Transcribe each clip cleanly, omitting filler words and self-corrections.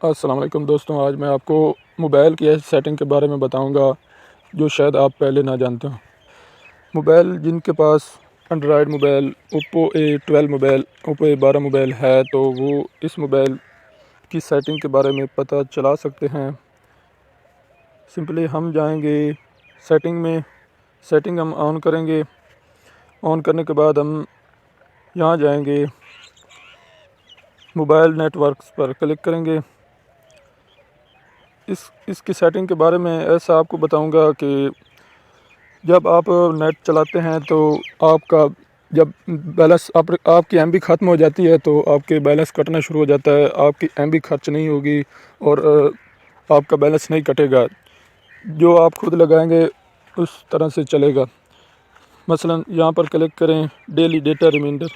अस्सलाम वालेकुम दोस्तों, आज मैं आपको मोबाइल की ऐसी सेटिंग के बारे में बताऊंगा जो शायद आप पहले ना जानते हो। मोबाइल जिनके पास Android mobile, Oppo A12 mobile, Oppo A12 mobile है तो वो इस मोबाइल की सेटिंग के बारे में पता चला सकते हैं। सिंपली हम जाएंगे सेटिंग में, सेटिंग हम ऑन करेंगे। ऑन करने के बाद हम यहाँ जाएंगे, मोबाइल नेटवर्क्स पर क्लिक करेंगे। इसकी सेटिंग के बारे में ऐसा आपको बताऊंगा कि जब आप नेट चलाते हैं तो आपका जब बैलेंस आपकी एमबी ख़त्म हो जाती है तो आपके बैलेंस कटना शुरू हो जाता है। आपकी एमबी खर्च नहीं होगी और आपका बैलेंस नहीं कटेगा। जो आप खुद लगाएंगे उस तरह से चलेगा। मसलन यहाँ पर क्लिक करें, डेली डेटा रिमाइंडर।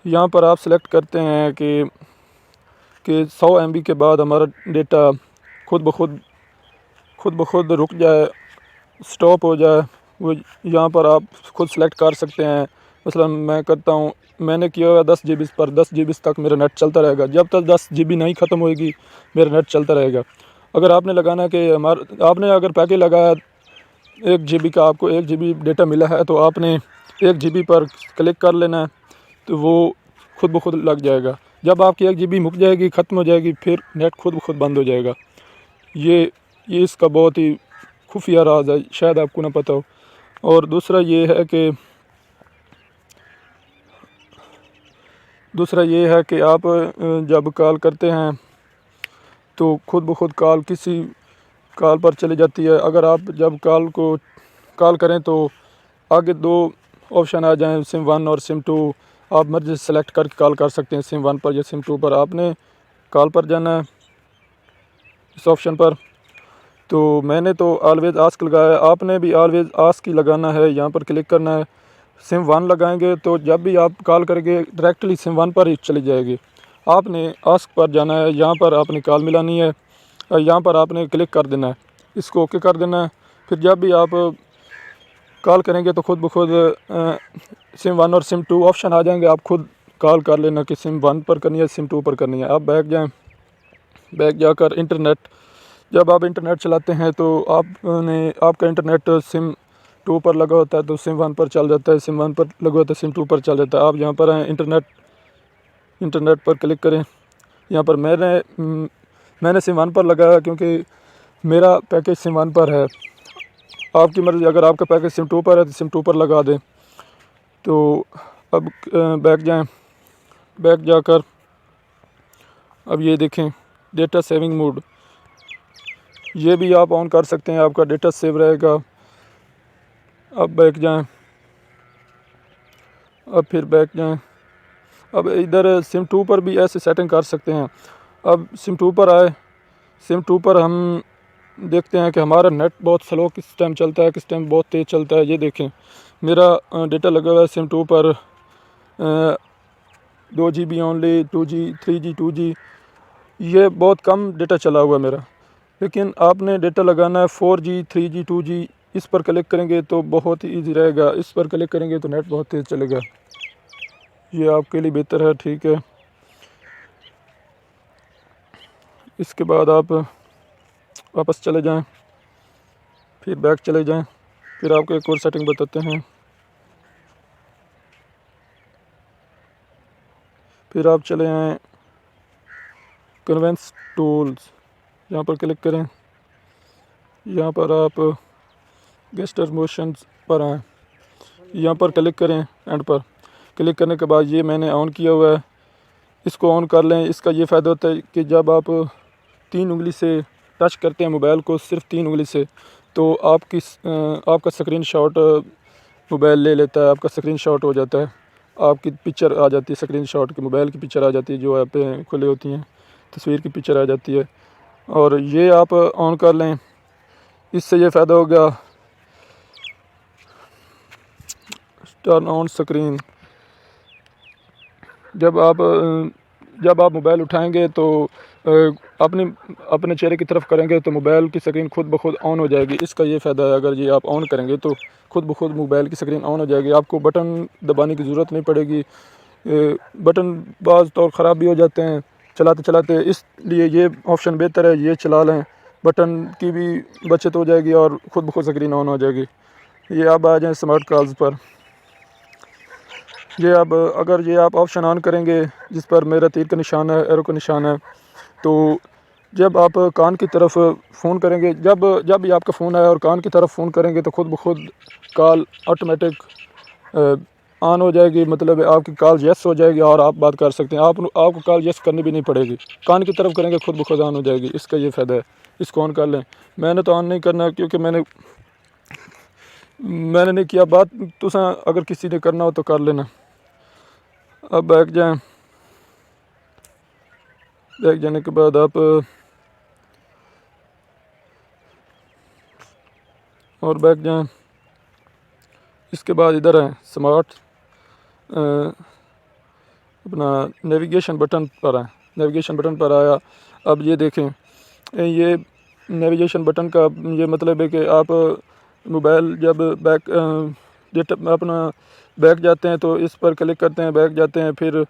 यहाँ पर आप सेलेक्ट करते हैं कि 100 एमबी के बाद हमारा डेटा खुद ब खुद रुक जाए, स्टॉप हो जाए। वो यहाँ पर आप खुद सेलेक्ट कर सकते हैं। मसलन मैं करता हूँ, मैंने किया हुआ 10 GB पर 10 GB तक मेरा नेट चलता रहेगा। जब तक 10 GB नहीं ख़त्म होएगी मेरा नेट चलता रहेगा। अगर आपने लगाना कि आपने अगर पैकेज लगाया 1 GB का, आपको 1 GB डेटा मिला है तो आपने 1 GB पर क्लिक कर लेना है तो वो खुद ब खुद लग जाएगा। जब आपकी 1 GB मुक जाएगी, ख़त्म हो जाएगी, फिर नेट खुद ब खुद बंद हो जाएगा। ये इसका बहुत ही खुफिया राज है, शायद आपको ना पता हो। और दूसरा ये है कि आप जब कॉल करते हैं तो खुद ब खुद कॉल किसी कॉल पर चली जाती है। अगर आप जब कॉल करें तो आगे 2 ऑप्शन आ जाएं, सिम 1 और सिम 2। आप मर्जी सेलेक्ट करके कॉल कर सकते हैं सिम 1 पर या सिम 2 पर। आपने कॉल पर जाना है इस ऑप्शन पर। तो मैंने तो ऑलवेज़ आस्क लगाया, आपने भी ऑलवेज़ आस्क ही लगाना है। यहाँ पर क्लिक करना है। सिम 1 लगाएंगे तो जब भी आप कॉल करेंगे डायरेक्टली सिम 1 पर ही चली जाएगी। आपने आस्क पर जाना है, यहाँ पर आपने कॉल मिलानी है और यहाँ पर आपने क्लिक कर देना है, इसको ओके कर देना है। फिर जब भी आप कॉल करेंगे तो खुद ब खुद सिम 1 और सिम 2 ऑप्शन आ जाएंगे। आप खुद कॉल कर लेना कि सिम 1 पर करनी है, सिम 2 पर करनी है। आप बैक जाकर इंटरनेट, जब आप इंटरनेट चलाते हैं तो आपका इंटरनेट सिम 2 पर लगा होता है तो सिम 1 पर चल जाता है, सिम 1 पर लगा होता है सिम 2 पर चल जाता है। आप यहाँ पर हैं, इंटरनेट पर क्लिक करें। यहाँ पर मैंने सिम 1 पर लगाया क्योंकि मेरा पैकेज सिम 1 पर है। आपकी मर्ज़ी, अगर आपका पैकेज सिम 2 पर है तो सिम 2 पर लगा दें। तो अब बैक जाकर अब ये देखें, डेटा सेविंग मोड, ये भी आप ऑन कर सकते हैं, आपका डेटा सेव रहेगा। अब बैक जाएं, अब फिर बैक जाएं। अब इधर सिम 2 पर भी ऐसे सेटिंग कर सकते हैं। अब सिम 2 पर आए, सिम 2 पर हम देखते हैं कि हमारा नेट बहुत स्लो किस टाइम चलता है, किस टाइम बहुत तेज़ चलता है। ये देखें, मेरा डेटा लगा हुआ है सिम 2 पर 2 GB only, 2G 3G 2G, ये बहुत कम डेटा चला हुआ है मेरा। लेकिन आपने डेटा लगाना है 4G 3G 2G। इस पर क्लिक करेंगे तो बहुत ही ईजी रहेगा। इस पर क्लिक करेंगे तो नेट बहुत तेज़ चलेगा। ये आपके लिए बेहतर है, ठीक है। इसके बाद आप वापस चले जाएं, फिर बैक चले जाएं। फिर आपको एक और सेटिंग बताते हैं। फिर आप चले आएँ कन्वेंस टूल्स, यहाँ पर क्लिक करें। यहाँ पर आप गेस्टर मोशंस पर आएँ, यहाँ पर क्लिक करें। एंड पर क्लिक करने के बाद ये मैंने ऑन किया हुआ है, इसको ऑन कर लें। इसका ये फ़ायदा होता है कि जब आप 3 उंगली से टच करते हैं मोबाइल को, सिर्फ 3 उंगली से, तो आपका स्क्रीन शॉट मोबाइल ले लेता है। आपका स्क्रीन शॉट हो जाता है, आपकी पिक्चर आ जाती है, स्क्रीन शॉट की मोबाइल की पिक्चर आ जाती है, जो ऐप पे खुली होती हैं, तस्वीर की पिक्चर आ जाती है। और ये आप ऑन कर लें, इससे ये फ़ायदा होगा, टर्न ऑन स्क्रीन। जब आप मोबाइल उठाएंगे तो अपने चेहरे की तरफ करेंगे तो मोबाइल की स्क्रीन खुद ब खुद ऑन हो जाएगी। इसका ये फ़ायदा है, अगर ये आप ऑन करेंगे तो खुद ब खुद मोबाइल की स्क्रीन ऑन हो जाएगी। आपको बटन दबाने की ज़रूरत नहीं पड़ेगी। बटन बाज़ तौर ख़राब भी हो जाते हैं, चलाते चलाते, इसलिए ये ऑप्शन बेहतर है, ये चला लें। बटन की भी बचत हो जाएगी और ख़ुद ब खुद स्क्रीन ऑन हो जाएगी। ये अब आ जाएँ स्मार्ट कॉल्स पर। ये अब अगर ये आप ऑप्शन ऑन करेंगे जिस पर मेरा तीर का निशान है, एरो का निशान है, तो जब आप कान की तरफ फ़ोन करेंगे, जब भी आपका फ़ोन आए और कान की तरफ फ़ोन करेंगे तो ख़ुद ब खुद कॉल ऑटोमेटिक ऑन हो जाएगी। मतलब आपकी कॉल येस हो जाएगी और आप बात कर सकते हैं। आपको कॉल येस करनी भी नहीं पड़ेगी, कान की तरफ करेंगे ख़ुद ब खुद ऑन हो जाएगी। इसका ये फ़ायदा है, इसको ऑन कर लें। मैंने तो ऑन नहीं करना क्योंकि मैंने नहीं किया। बात तुसा अगर किसी ने करना हो तो कर लेना। अब बैठ जाएँ, बैठ जाने के बाद आप और बैठ जाएँ। इसके बाद इधर है स्मार्ट अपना नेविगेशन बटन पर है। नेविगेशन बटन पर आया। अब ये देखें, ये नेविगेशन बटन का ये मतलब है कि आप मोबाइल जब अपना बैक जाते हैं तो इस पर क्लिक करते हैं, बैक जाते हैं, फिर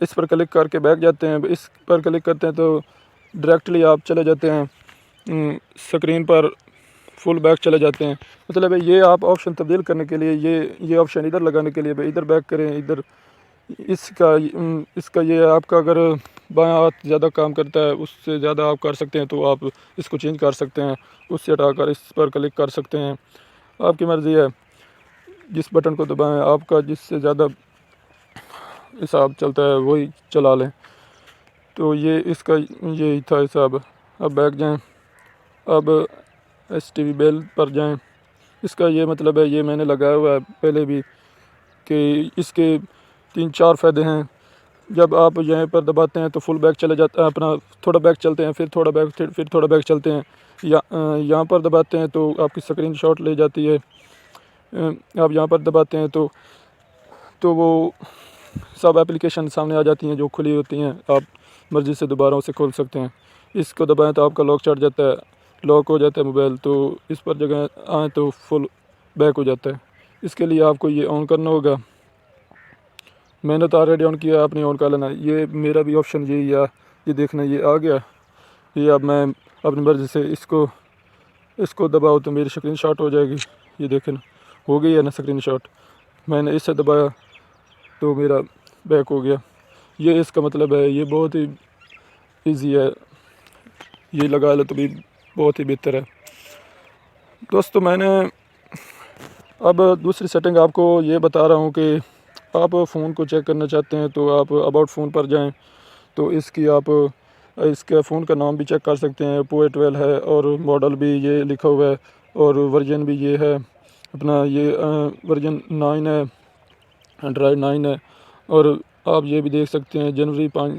इस पर क्लिक करके बैक जाते हैं, इस पर क्लिक करते हैं तो डायरेक्टली आप चले जाते हैं स्क्रीन पर, फुल बैक चले जाते हैं। मतलब है ये आप ऑप्शन तब्दील करने के लिए ये ऑप्शन इधर लगाने के लिए इधर बैक करें, इधर इसका ये आपका अगर बायां हाथ ज़्यादा काम करता है, उससे ज़्यादा आप कर सकते हैं तो आप इसको चेंज कर सकते हैं, उससे हटाकर इस पर क्लिक कर सकते हैं। आपकी मर्ज़ी है, जिस बटन को दबाएं, आपका जिससे ज़्यादा हिसाब चलता है वही चला लें। तो ये इसका यही था हिसाब। अब बैक जाएँ, अब STV बेल पर जाएँ। इसका ये मतलब है, ये मैंने लगाया हुआ है पहले भी कि इसके 3-4 फ़ायदे हैं। जब आप यहाँ पर दबाते हैं तो फुल बैक चले जाता है, अपना थोड़ा बैक चलते हैं, फिर थोड़ा बैक, फिर थोड़ा बैक चलते हैं। यहाँ पर दबाते हैं तो आपकी स्क्रीनशॉट ले जाती है। आप यहाँ पर दबाते हैं तो वो सब एप्लीकेशन सामने आ जाती हैं जो खुली होती हैं, आप मर्ज़ी से दोबारा उसे खोल सकते हैं। इसको दबाएं तो आपका लॉक चढ़ जाता है, लॉक हो जाता है मोबाइल, तो इस पर जगह आए तो फुल बैक हो जाता है। इसके लिए आपको ये ऑन करना होगा। मैंने तो ऑलरेडी ऑन किया, आपने ऑन कर लेना। ये मेरा भी ऑप्शन यही है, ये देखना ये आ गया। ये अब मैं अपनी मर्ज़ी से इसको दबाओ तो मेरी स्क्रीनशॉट हो जाएगी। ये देखें ना, हो गई है ना स्क्रीनशॉट। मैंने इससे दबाया तो मेरा बैक हो गया। ये इसका मतलब है, ये बहुत ही ईजी है, ये लगा लो तो भी बहुत ही बेहतर है। दोस्तों मैंने अब दूसरी सेटिंग आपको ये बता रहा हूँ कि आप फ़ोन को चेक करना चाहते हैं तो आप अबाउट फ़ोन पर जाएं, तो इसके फ़ोन का नाम भी चेक कर सकते हैं। Oppo A12 है और मॉडल भी ये लिखा हुआ है और वर्जन भी ये है अपना, ये वर्जन 9 है, एंड्रॉयड 9 है। और आप ये भी देख सकते हैं जनवरी 5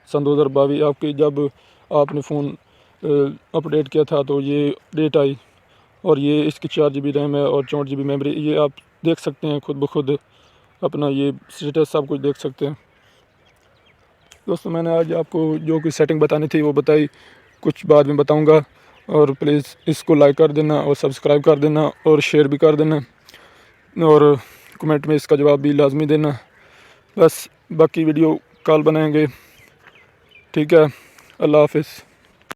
सन 2022 आपकी जब आपने फ़ोन अपडेट किया था तो ये डेट आई। और ये इसकी 4 GB रैम है और 64 GB मेमोरी। ये आप देख सकते हैं खुद ब खुद अपना ये स्टेटस सब कुछ देख सकते हैं। दोस्तों मैंने आज आपको जो कुछ सेटिंग बतानी थी वो बताई, कुछ बाद में बताऊंगा। और प्लीज़ इसको लाइक कर देना और सब्सक्राइब कर देना और शेयर भी कर देना और कमेंट में इसका जवाब भी लाजमी देना। बस बाकी वीडियो कल बनाएंगे। ठीक है, अल्लाह हाफिज़।